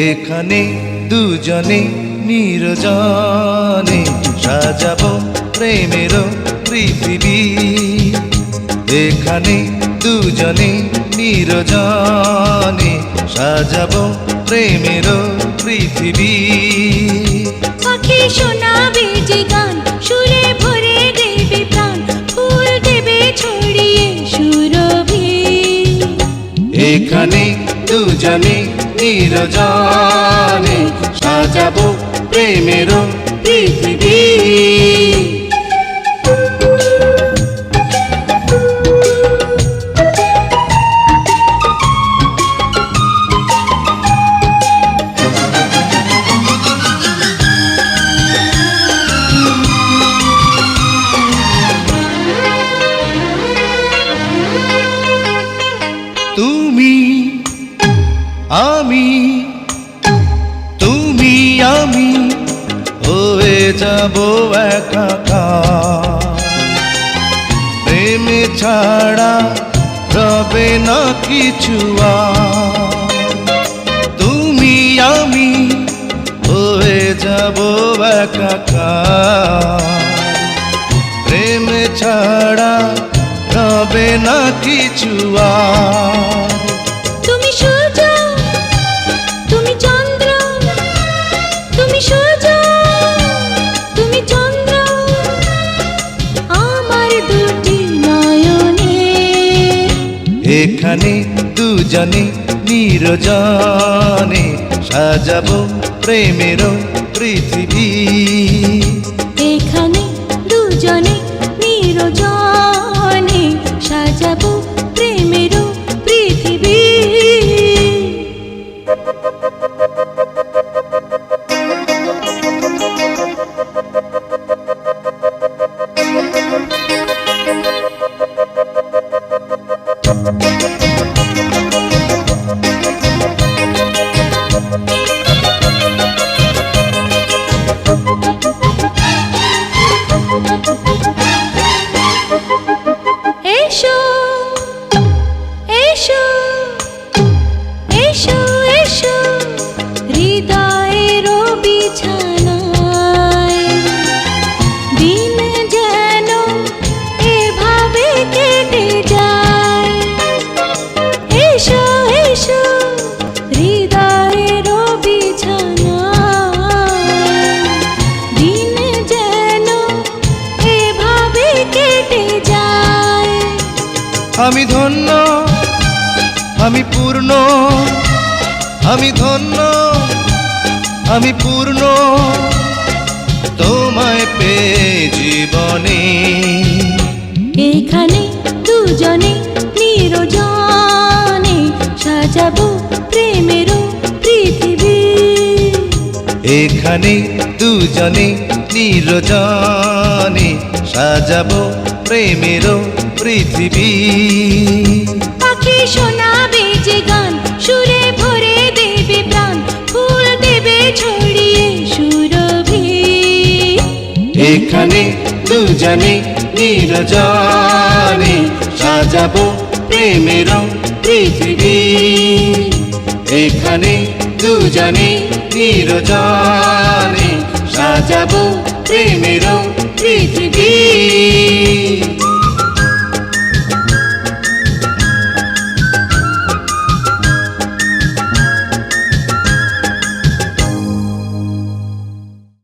এখানে দুজনে নির্জনে সাজাবো প্রেমের পৃথিবী। এখানে দুজনে নির্জনে সাজাবো প্রেমের পৃথিবী। পাখি শোনাবে যে গান, সুরে ভরে দেবে প্রাণ, ফুল দেবে ছড়িয়ে সুরভি। এখানে দুজনে নির্জনে সাজাবো প্রেমের পৃথিবী। তুমি আমি, তুমি আমি হয়ে যাব একাকার। প্রেমে ছাড়া রবে না কিছু আর। তুমি আমি হয়ে যাব একাকার। প্রেমে ছাড়া রবে না কিছু আর। তুমি সূর্য, তুমি চন্দ্র, তুমি সূর্য, তুমি চন্দ্র, আমার দুটি নয়নে। এখানে দুজনে নির্জনে সাজাবো প্রেমের পৃথিবী। এখানে দুজনে নির্জনে সাজাবো প্রেমের পৃথিবী। এসো এসো এসো এসো হৃদয়ের বিছানায়, দিন যেন এভাবে কেটে যায়। এসো এসো হৃদয়ের বিছানায়, দিন যেন এভাবে কেটে যায়। আমি ধন্য, আমি পূর্ণ, আমি ধন্য, আমি পূর্ণ তোমায় পেয়ে জীবনে। এখানে দুজনে নির্জনে সাজাবো প্রেমের পৃথিবী। এখানে দুজনে নির্জনে সাজাবো প্রেমের পৃথিবী। পাখি শোনাবে যে গান, সুরে ভরে দেবে প্রাণ, ফুল দেবে ছড়িয়ে সুরভি। এখানে দুজনে নির্জনে সাজাবো প্রেমের পৃথিবী। এখানে দুজনে নির্জনে সাজাবো প্রেমের পৃথিবী।